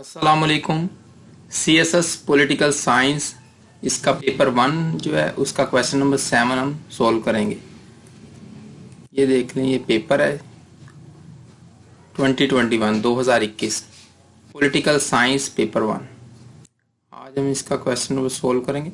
अस्सलाम वालेकुम। CSS political science इसका पेपर 1 जो है उसका क्वेश्चन नंबर 7 हम सॉल्व करेंगे। ये देख लें, ये पेपर है 2021 पॉलिटिकल साइंस पेपर 1। आज हम इसका क्वेश्चन नंबर सॉल्व करेंगे।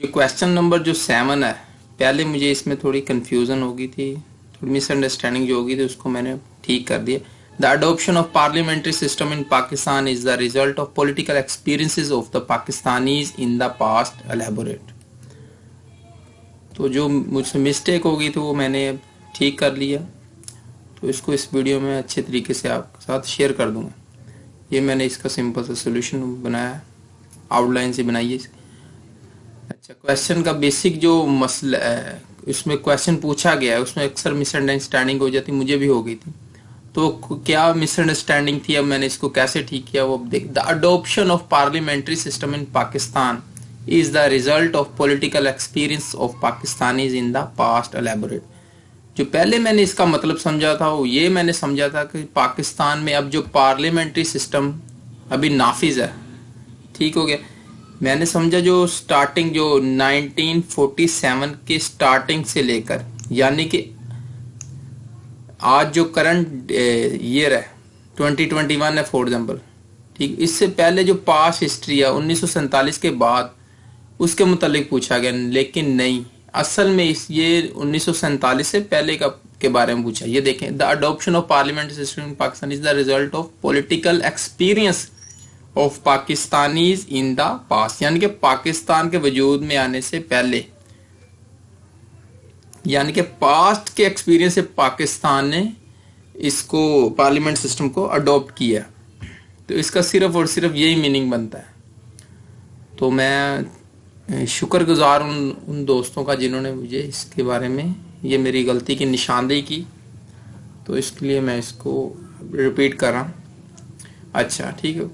जो क्वेश्चन नंबर जो 7 है, पहले मुझे इसमें थोड़ी कंफ्यूजन हो गई थी, थोड़ी मिसअंडरस्टैंडिंग जो हो गई थी, उसको मैंने ठीक कर दिया। The adoption of parliamentary system in Pakistan is the result of political experiences of the Pakistanis in the past. Elaborate. तो जो मुझसे मिस्टेक हो गई थी वो मैंने ठीक कर लिया, तो इसको इस वीडियो में अच्छे तरीके से आपके साथ शेयर कर दूंगा। ये मैंने इसका सिंपल सा सोल्यूशन बनाया, आउटलाइन से बनाई है। अच्छा, क्वेश्चन का बेसिक जो मसला है, उसमें क्वेश्चन पूछा गया है, उसमें अक्सर मिसअंडरस्टैंडिंग हो जाती, मुझे भी हो गई थी। तो क्या मिसअंडरस्टैंडिंग थी, अब मैंने इसको कैसे ठीक किया वो देख। The adoption of parliamentary system in Pakistan is the result of political experience of Pakistanis in the past. Elaborate. जो पहले मैंने इसका मतलब समझा था वो ये मैंने समझा था कि पाकिस्तान में अब जो पार्लियामेंट्री सिस्टम अभी नाफिज है, ठीक हो गया। मैंने समझा जो स्टार्टिंग जो 1947 के स्टार्टिंग से लेकर, यानी कि आज जो करंट ईयर है 2021 है फॉर एग्जाम्पल, ठीक, इससे पहले जो पास्ट हिस्ट्री है 1947 के बाद उसके मुतालिक पूछा गया, लेकिन नहीं, असल में ये 1947 से पहले का के बारे में पूछा। ये देखें, the adoption of parliamentary system in Pakistan is the result of political experience of Pakistanis in the past, यानी कि पाकिस्तान के वजूद में आने से पहले, यानी कि पास्ट के एक्सपीरियंस से पाकिस्तान ने इसको पार्लियामेंट सिस्टम को अडॉप्ट किया। तो इसका सिर्फ और सिर्फ यही मीनिंग बनता है। तो मैं शुक्रगुजार उन दोस्तों का जिन्होंने मुझे इसके बारे में, ये मेरी गलती की निशानदेही की, तो इसके लिए मैं इसको रिपीट कर रहा हूँ। अच्छा, ठीक है।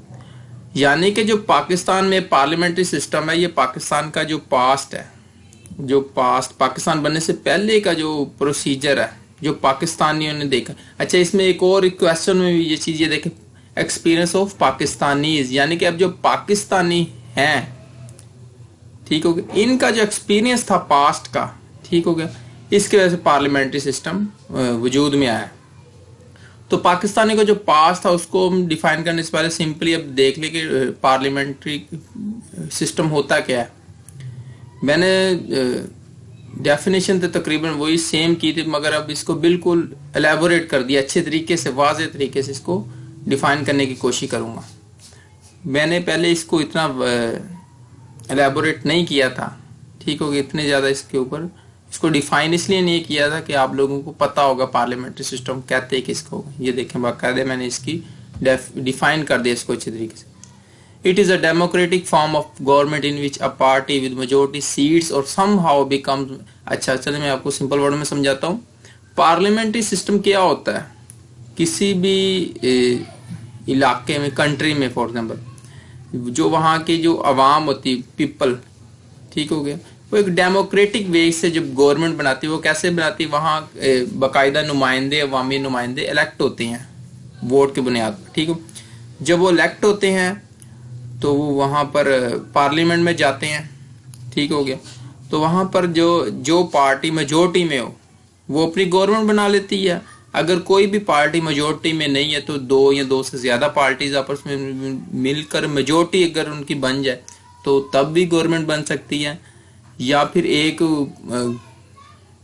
यानी कि जो पाकिस्तान में पार्लियामेंट्री सिस्टम है, ये पाकिस्तान का जो पास्ट है, जो पास्ट पाकिस्तान बनने से पहले का जो प्रोसीजर है, जो पाकिस्तानियों ने देखा। अच्छा, इसमें एक और क्वेश्चन में भी ये चीज ये देखें, एक्सपीरियंस ऑफ पाकिस्तानीज, यानी कि अब जो पाकिस्तानी हैं, ठीक हो गया, इनका जो एक्सपीरियंस था पास्ट का, ठीक हो गया, इसकी वजह से पार्लियामेंट्री सिस्टम वजूद में आया। तो पाकिस्तानी का जो पास्ट था उसको हम डिफाइन करने से पहले सिंपली अब देख ले कि पार्लियामेंट्री सिस्टम होता क्या है। मैंने डेफिनेशन तो तकरीबन वही सेम की थी, मगर अब इसको बिल्कुल एलैबोरेट कर दिया, अच्छे तरीके से, वाज़ेह तरीके से इसको डिफाइन करने की कोशिश करूंगा। मैंने पहले इसको इतना एलैबोरेट नहीं किया था, ठीक हो गया, इतने ज़्यादा इसके ऊपर इसको डिफाइन इसलिए नहीं किया था कि आप लोगों को पता होगा पार्लियामेंट्री सिस्टम कहते हैं किसको। ये देखें, बाकायदे मैंने इसकी डिफाइन कर दिया इसको अच्छे तरीके से। It is a democratic form of government in which a party with majority seats or somehow becomes। अच्छा, चलिए मैं आपको सिंपल वर्ड में समझाता हूँ। पार्लियामेंट्री सिस्टम क्या होता है, किसी भी इलाके में, कंट्री में फॉर एग्जाम्पल, जो वहाँ की जो अवाम होती, पीपल, ठीक हो गया, वो एक डेमोक्रेटिक वे से जब गवर्नमेंट बनाती है, वो कैसे बनाती है, वहाँ बाकायदा नुमाइंदे, अवामी नुमाइंदे इलेक्ट होते हैं वोट की बुनियाद पर, ठीक हो। जब वो इलेक्ट होते हैं तो वो वहाँ पर पार्लियामेंट में जाते हैं, ठीक हो गया। तो वहाँ पर जो पार्टी मेजोरिटी में हो वो अपनी गवर्नमेंट बना लेती है। अगर कोई भी पार्टी मेजोरिटी में नहीं है तो दो या दो से ज़्यादा पार्टीज आपस में मिलकर मेजोरिटी अगर उनकी बन जाए तो तब भी गवर्नमेंट बन सकती है, या फिर एक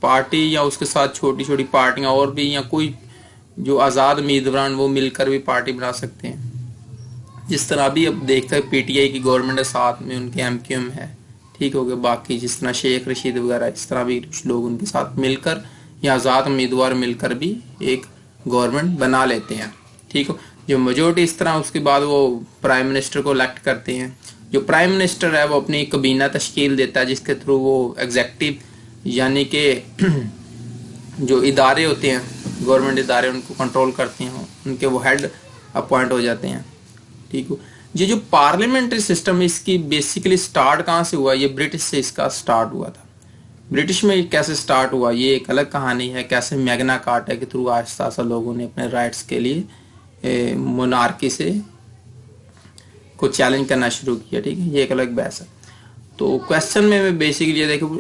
पार्टी या उसके साथ छोटी छोटी पार्टियाँ और भी, या कोई जो आज़ाद उम्मीदवार वो मिलकर भी पार्टी बना सकते हैं। जिस तरह अभी अब देखते हैं पीटीआई की गवर्नमेंट है, साथ में उनके एमक्यूएम है, ठीक हो गया, बाकी जिस तरह शेख रशीद वगैरह, इस तरह भी कुछ लोग उनके साथ मिलकर या आज़ाद उम्मीदवार मिलकर भी एक गवर्नमेंट बना लेते हैं, ठीक हो। जो मेजोरिटी इस तरह, उसके बाद वो प्राइम मिनिस्टर को इलेक्ट करते हैं। जो प्राइम मिनिस्टर है वो अपनी कबीना तश्कील देता है, जिसके थ्रू वो एग्जेक्टिव, यानी कि जो इदारे होते हैं, गवर्नमेंट इदारे, उनको कंट्रोल करते हैं, उनके वो हेड अपॉइंट हो जाते हैं, ठीक हो। ये जो पार्लियामेंट्री सिस्टम है, इसकी बेसिकली स्टार्ट कहाँ से हुआ, ये ब्रिटिश से इसका स्टार्ट हुआ था। ब्रिटिश में कैसे स्टार्ट हुआ ये एक अलग कहानी है, कैसे मैग्ना कार्टा के थ्रू आहिस्ता आहिस्ता लोगों ने अपने राइट्स के लिए मोनार्की से को चैलेंज करना शुरू किया, ठीक है, ये एक अलग बहस है। तो क्वेश्चन में बेसिकली ये देखो,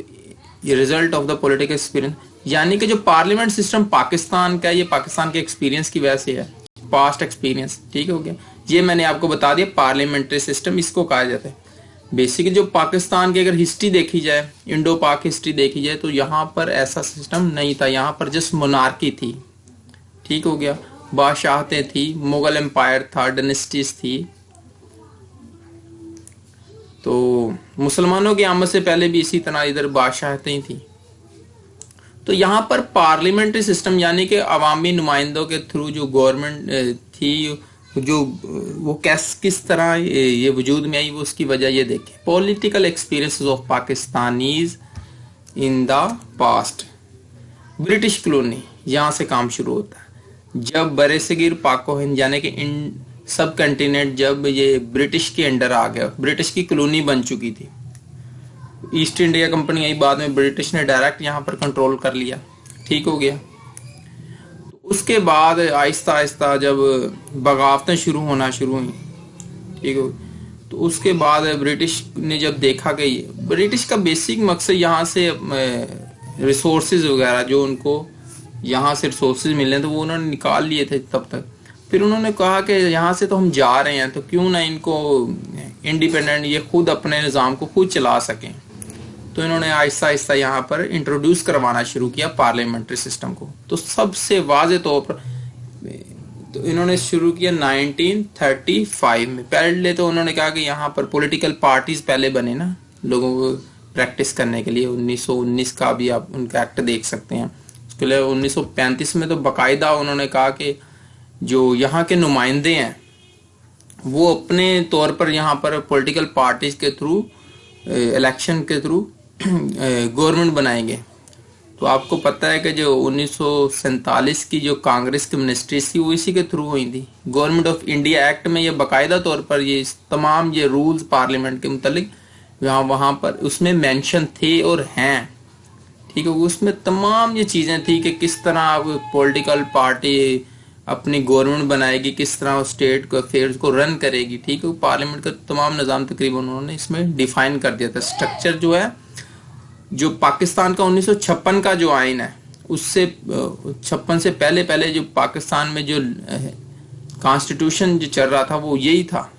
ये result of the political experience, यानी कि जो पार्लियामेंट सिस्टम पाकिस्तान का, ये पाकिस्तान के एक्सपीरियंस की वजह से है, पास्ट एक्सपीरियंस, ठीक हो गया। ये मैंने आपको बता दिया पार्लियामेंट्री सिस्टम इसको कहा जाता है। बेसिकली जो पाकिस्तान की अगर हिस्ट्री देखी जाए, इंडो पाक हिस्ट्री देखी जाए, तो यहाँ पर ऐसा सिस्टम नहीं था, यहाँ पर जस्ट मोनार्की थी, ठीक हो गया, बादशाहतें थी, मुगल एम्पायर था, डायनेस्टीज थी। तो मुसलमानों की आमद से पहले भी इसी तरह इधर बादशाहतें थी। तो यहाँ पर पार्लियामेंट्री सिस्टम यानी कि अवामी नुमाइंदों के थ्रू जो गवर्नमेंट थी, जो वो किस तरह ये वजूद में आई, वो उसकी वजह ये देखें। Political experiences of Pakistanis in the past. British colony, यहाँ से काम शुरू होता है। जब बरसगीर पाको हिंद यानी कि इन सब कंटिनेंट जब ये ब्रिटिश के अंडर आ गया, ब्रिटिश की कॉलोनी बन चुकी थी। ईस्ट इंडिया कंपनी आई बाद में, ब्रिटिश ने डायरेक्ट यहाँ पर कंट्रोल कर लिया, ठीक हो गया। उसके बाद आहिस्ता आहिस्ता जब बगावतें शुरू हुई, ठीक हो, तो उसके बाद ब्रिटिश ने जब देखा कि ब्रिटिश का बेसिक मकसद यहाँ से रिसोर्सेज वगैरह जो उनको यहाँ से रिसोर्सेज मिले, तो वो उन्होंने निकाल लिए थे तब तक। फिर उन्होंने कहा कि यहाँ से तो हम जा रहे हैं, तो क्यों ना इनको इंडिपेंडेंट, ये खुद अपने निज़ाम को खुद चला सकें। तो इन्होंने आहिस्ता आहिस्ता यहाँ पर इंट्रोड्यूस करवाना शुरू किया पार्लियामेंट्री सिस्टम को। तो सबसे वाज़े तौर पर तो इन्होंने शुरू किया 1935 में। पहले तो उन्होंने कहा कि यहाँ पर पॉलिटिकल पार्टीज पहले बने ना, लोगों को प्रैक्टिस करने के लिए। 1919 का भी आप उनका एक्ट देख सकते हैं। उसके लिए 1935 में तो बाकायदा उन्होंने कहा कि जो यहाँ के नुमाइंदे हैं वो अपने तौर पर यहाँ पर पॉलिटिकल पार्टीज के थ्रू, इलेक्शन के थ्रू गवर्नमेंट बनाएंगे। तो आपको पता है कि जो 1947 की जो कांग्रेस की मिनिस्ट्रीज थी वो इसी के थ्रू हुई थी। गवर्नमेंट ऑफ इंडिया एक्ट में ये बाकायदा तौर पर ये तमाम ये रूल्स पार्लियामेंट के मुतालिक वहाँ पर उसमें मेंशन थे और हैं, ठीक है। उसमें तमाम ये चीज़ें थी कि किस तरह आप पॉलिटिकल पार्टी अपनी गवर्नमेंट बनाएगी, किस तरह स्टेट को अफेयर्स को रन करेगी, ठीक है। पार्लियामेंट का तमाम निज़ाम तकरीबन उन्होंने इसमें डिफाइन कर दिया था। स्ट्रक्चर जो है, जो पाकिस्तान का 1956 का जो आइन है, उससे 56 से पहले जो पाकिस्तान में जो कॉन्स्टिट्यूशन जो चल रहा था वो यही था,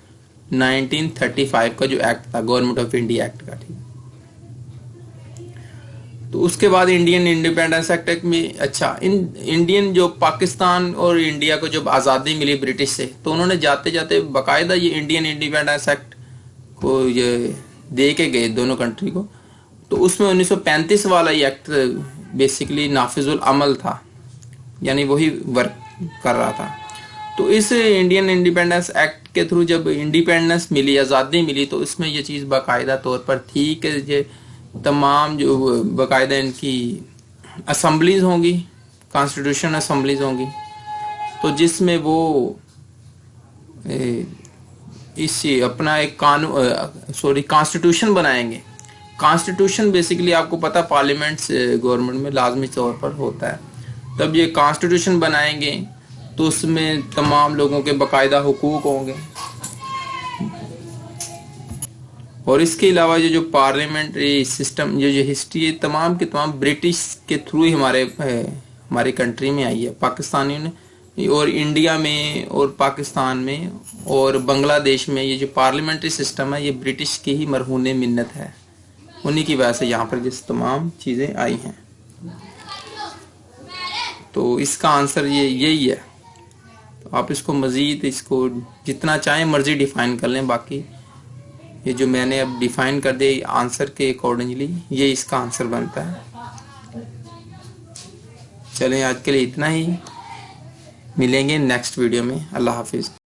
1935 का जो एक्ट था, गवर्नमेंट ऑफ इंडिया एक्ट का, ठीक। तो उसके बाद इंडियन इंडिपेंडेंस एक्ट में, अच्छा, इंडियन जो पाकिस्तान और इंडिया को जब आज़ादी मिली ब्रिटिश से, तो उन्होंने जाते जाते बाकायदा ये इंडियन इंडिपेंडेंस एक्ट को ये दे के गए दोनों कंट्री को। तो उसमें 1935 वाला ये एक्ट बेसिकली नाफिजुल अमल था, यानी वही वर्क कर रहा था। तो इस इंडियन इंडिपेंडेंस एक्ट के थ्रू जब इंडिपेंडेंस मिली, आज़ादी मिली, तो इसमें ये चीज़ बाकायदा तौर पर थी कि ये तमाम जो बाकायदा इनकी असम्बलीज होंगी, कॉन्स्टिट्यूशन असम्बलीज होंगी, तो जिसमें वो इस अपना एक कॉन्स्टिट्यूशन बनाएंगे। कॉन्स्टिट्यूशन बेसिकली आपको पता पार्लियामेंट से गवर्नमेंट में लाजमी तौर पर होता है। तब ये कॉन्स्टिट्यूशन बनाएंगे तो उसमें तमाम लोगों के बाकायदा हुकूक होंगे। और इसके अलावा ये जो पार्लियामेंट्री सिस्टम, जो हिस्ट्री है, तमाम के तमाम ब्रिटिश के थ्रू ही हमारे कंट्री में आई है, पाकिस्तानियों ने। और इंडिया में और पाकिस्तान में और बांग्लादेश में ये जो पार्लियामेंट्री सिस्टम है, ये ब्रिटिश की ही मरहून मिन्नत है। उन्हीं की वजह से यहाँ पर जिस तमाम चीज़ें आई हैं। तो इसका आंसर यही है। तो आप इसको मज़ीद इसको जितना चाहें मर्जी डिफ़ाइन कर लें। बाकी ये जो मैंने अब डिफ़ाइन कर दिया आंसर के अकॉर्डिंगली, ये इसका आंसर बनता है। चलें, आज के लिए इतना ही। मिलेंगे नेक्स्ट वीडियो में। अल्लाह हाफिज़।